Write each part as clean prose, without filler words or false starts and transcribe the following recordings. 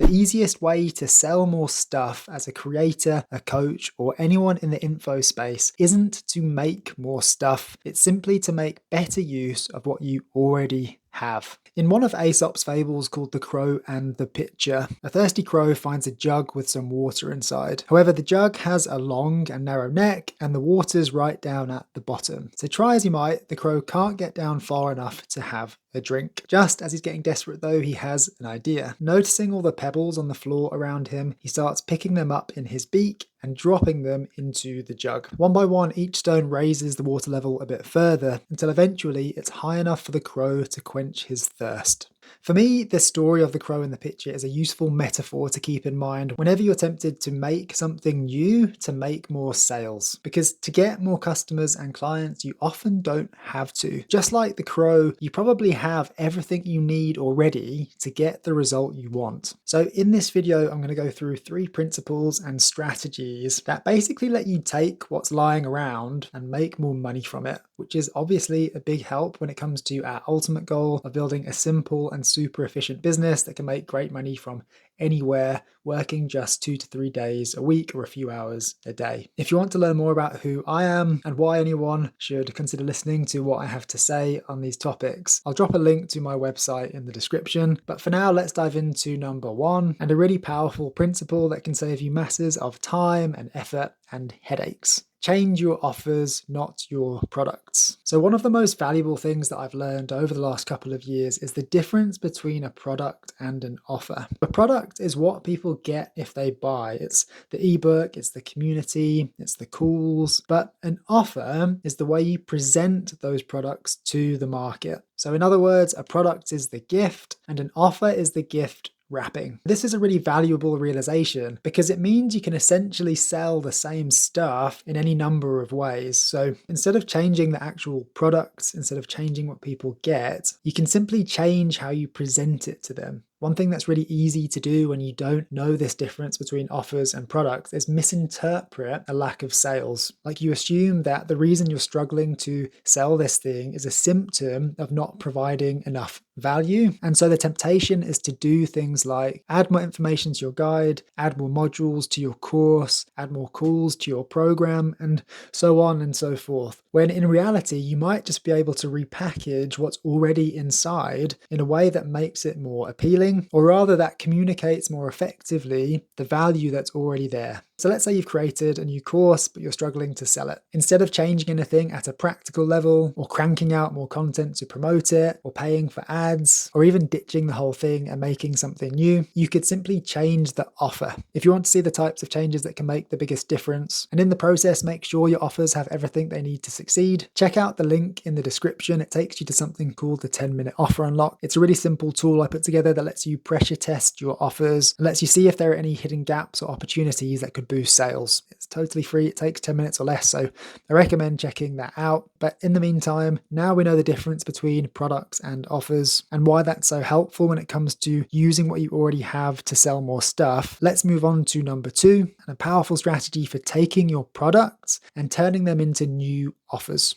The easiest way to sell more stuff as a creator, a coach, or anyone in the info space isn't to make more stuff. It's simply to make better use of what you already have. In one of Aesop's fables called The Crow and the Pitcher, a thirsty crow finds a jug with some water inside. However, the jug has a long and narrow neck and the water's right down at the bottom. So try as he might, the crow can't get down far enough to have a drink. Just as he's getting desperate though, he has an idea. Noticing all the pebbles on the floor around him, he starts picking them up in his beak and dropping them into the jug. One by one, each stone raises the water level a bit further until eventually it's high enough for the crow to quench his thirst. For me, the story of the crow and the pitcher is a useful metaphor to keep in mind whenever you're tempted to make something new to make more sales. Because to get more customers and clients, you often don't have to. Just like the crow, you probably have everything you need already to get the result you want. So in this video, I'm going to go through 3 principles and strategies that basically let you take what's lying around and make more money from it, which is obviously a big help when it comes to our ultimate goal of building a simple and super efficient business that can make great money from anywhere, working just 2 to 3 days a week or a few hours a day. If you want to learn more about who I am and why anyone should consider listening to what I have to say on these topics, I'll drop a link to my website in the description. But for now, let's dive into number 1 and a really powerful principle that can save you masses of time and effort and headaches. Change your offers, not your products. So one of the most valuable things that I've learned over the last couple of years is the difference between a product and an offer. A product is what people get if they buy. It's the ebook, it's the community, it's the calls. But an offer is the way you present those products to the market. So in other words, a product is the gift and an offer is the gift wrapping. This is a really valuable realization because it means you can essentially sell the same stuff in any number of ways. So instead of changing the actual products, instead of changing what people get, you can simply change how you present it to them. One thing that's really easy to do when you don't know this difference between offers and products is misinterpret a lack of sales. Like you assume that the reason you're struggling to sell this thing is a symptom of not providing enough value. And so the temptation is to do things like add more information to your guide, add more modules to your course, add more calls to your program, and so on and so forth. When in reality, you might just be able to repackage what's already inside in a way that makes it more appealing, or rather that communicates more effectively the value that's already there. So let's say you've created a new course, but you're struggling to sell it. Instead of changing anything at a practical level, or cranking out more content to promote it, or paying for ads, or even ditching the whole thing and making something new, you could simply change the offer. If you want to see the types of changes that can make the biggest difference, and in the process make sure your offers have everything they need to succeed, check out the link in the description. It takes you to something called the 10-minute offer unlock. It's a really simple tool I put together that lets you pressure test your offers and lets you see if there are any hidden gaps or opportunities that could boost sales. It's totally free. It takes 10 minutes or less, so I recommend checking that out. But in the meantime, now we know the difference between products and offers and why that's so helpful when it comes to using what you already have to sell more stuff. Let's move on to number 2, and a powerful strategy for taking your products and turning them into new offers.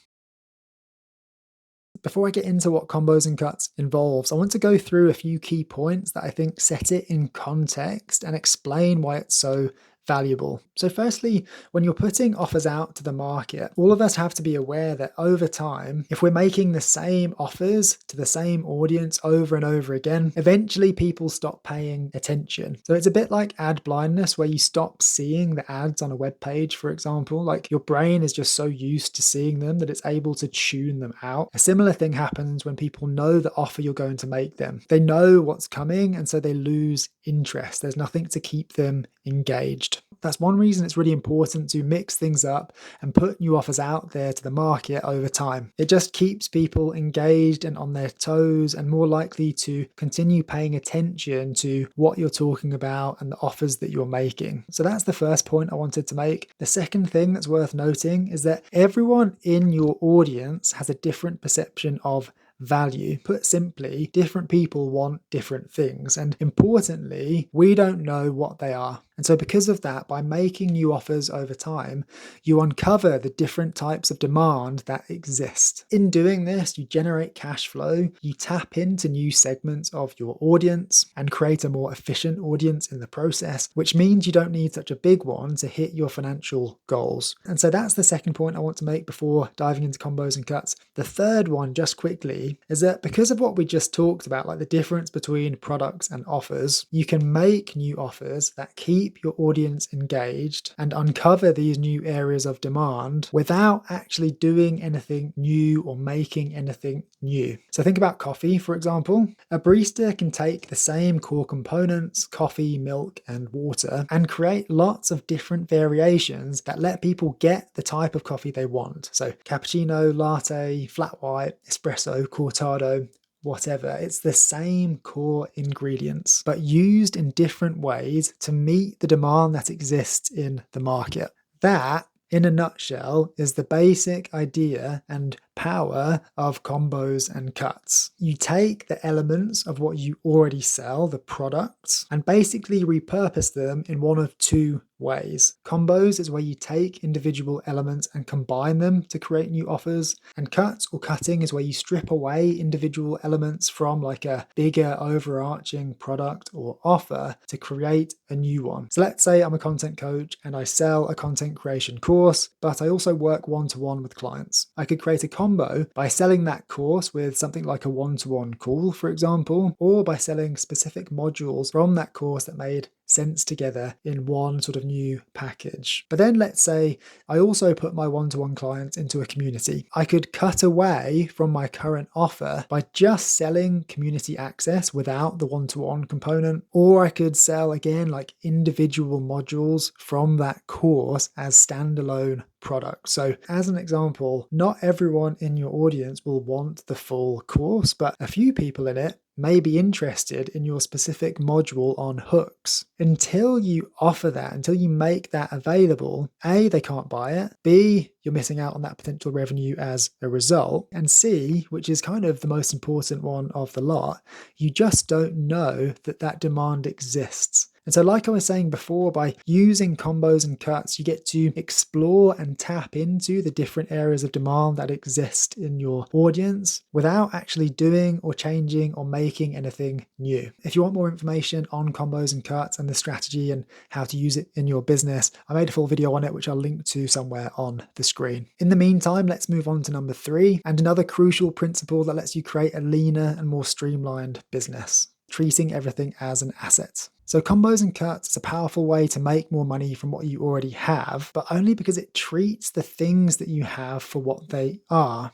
Before I get into what combos and cuts involves, I want to go through a few key points that I think set it in context and explain why it's so valuable. So firstly, when you're putting offers out to the market, all of us have to be aware that over time, if we're making the same offers to the same audience over and over again, eventually people stop paying attention. So it's a bit like ad blindness, where you stop seeing the ads on a web page, for example. Like your brain is just so used to seeing them that it's able to tune them out. A similar thing happens when people know the offer you're going to make them. They know what's coming, and so they lose interest. There's nothing to keep them engaged. That's one reason it's really important to mix things up and put new offers out there to the market over time. It just keeps people engaged and on their toes and more likely to continue paying attention to what you're talking about and the offers that you're making. So that's the first point I wanted to make. The second thing that's worth noting is that everyone in your audience has a different perception of value. Put simply, different people want different things, and importantly, we don't know what they are. And so because of that, by making new offers over time, you uncover the different types of demand that exist. In doing this, you generate cash flow, you tap into new segments of your audience and create a more efficient audience in the process, which means you don't need such a big one to hit your financial goals. And so that's the second point I want to make before diving into combos and cuts. The third one, just quickly, is that because of what we just talked about, like the difference between products and offers, you can make new offers that keep your audience engaged and uncover these new areas of demand without actually doing anything new or making anything new. So think about coffee, for example. A barista can take the same core components, coffee, milk, and water, and create lots of different variations that let people get the type of coffee they want. So cappuccino, latte, flat white, espresso, cortado, whatever. It's the same core ingredients, but used in different ways to meet the demand that exists in the market. That, in a nutshell, is the basic idea and power of combos and cuts. You take the elements of what you already sell, the products, and basically repurpose them in one of two ways. Combos is where you take individual elements and combine them to create new offers, and cuts or cutting is where you strip away individual elements from like a bigger overarching product or offer to create a new one. So let's say I'm a content coach and I sell a content creation course, but I also work one-to-one with clients. I could create a combo by selling that course with something like a one-to-one call, for example, or by selling specific modules from that course that made sense together in one sort of new package. But then let's say I also put my one-to-one clients into a community. I could cut away from my current offer by just selling community access without the one-to-one component, or I could sell again like individual modules from that course as standalone products. So as an example, not everyone in your audience will want the full course, but a few people in it may be interested in your specific module on hooks. Until you offer that, until you make that available, A, they can't buy it, B, you're missing out on that potential revenue as a result, and C, which is kind of the most important one of the lot, you just don't know that that demand exists. And so like I was saying before, by using combos and cuts, you get to explore and tap into the different areas of demand that exist in your audience without actually doing or changing or making anything new. If you want more information on combos and cuts and the strategy and how to use it in your business, I made a full video on it, which I'll link to somewhere on the screen. In the meantime, let's move on to number 3 and another crucial principle that lets you create a leaner and more streamlined business: treating everything as an asset. So combos and cuts is a powerful way to make more money from what you already have, but only because it treats the things that you have for what they are: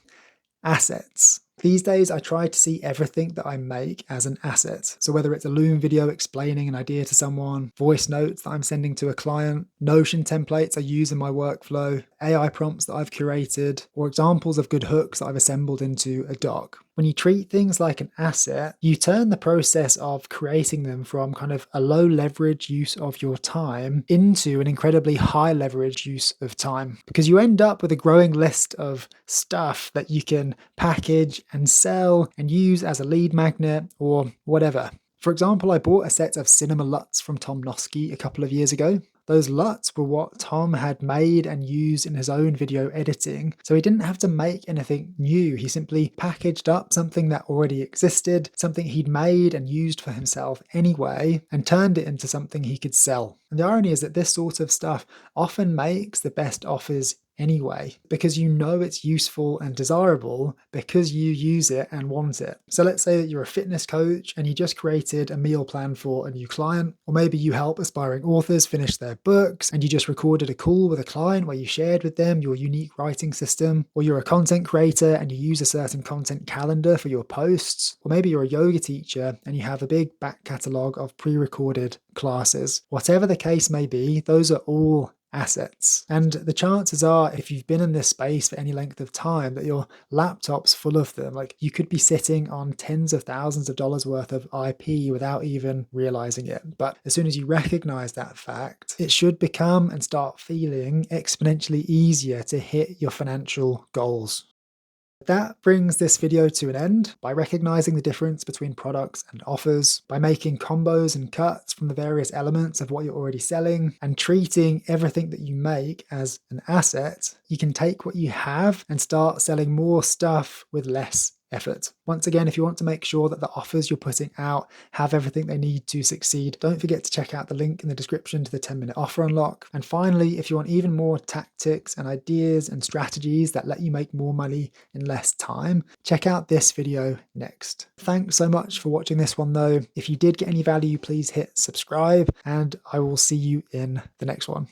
assets. These days, I try to see everything that I make as an asset. So whether it's a Loom video explaining an idea to someone, voice notes that I'm sending to a client, Notion templates I use in my workflow, AI prompts that I've curated, or examples of good hooks that I've assembled into a doc. When you treat things like an asset, you turn the process of creating them from kind of a low leverage use of your time into an incredibly high leverage use of time, because you end up with a growing list of stuff that you can package and sell and use as a lead magnet or whatever. For example, I bought a set of cinema LUTs from Tom Noski a couple of years ago. Those LUTs were what Tom had made and used in his own video editing, so he didn't have to make anything new. He simply packaged up something that already existed, something he'd made and used for himself anyway, and turned it into something he could sell. And the irony is that this sort of stuff often makes the best offers anyway, because you know it's useful and desirable because you use it and want it. So let's say that you're a fitness coach and you just created a meal plan for a new client, or maybe you help aspiring authors finish their books and you just recorded a call with a client where you shared with them your unique writing system, or you're a content creator and you use a certain content calendar for your posts, or maybe you're a yoga teacher and you have a big back catalogue of pre-recorded classes. Whatever the case may be, those are all assets. And the chances are, if you've been in this space for any length of time, that your laptop's full of them. Like, you could be sitting on tens of thousands of dollars worth of IP without even realizing it. But as soon as you recognize that fact, it should become and start feeling exponentially easier to hit your financial goals. That brings this video to an end. By recognizing the difference between products and offers, by making combos and cuts from the various elements of what you're already selling, and treating everything that you make as an asset, you can take what you have and start selling more stuff with less effort. Once again, if you want to make sure that the offers you're putting out have everything they need to succeed, don't forget to check out the link in the description to the 10-minute offer unlock. And finally, if you want even more tactics and ideas and strategies that let you make more money in less time, check out this video next. Thanks so much for watching this one though. If you did get any value, please hit subscribe, and I will see you in the next one.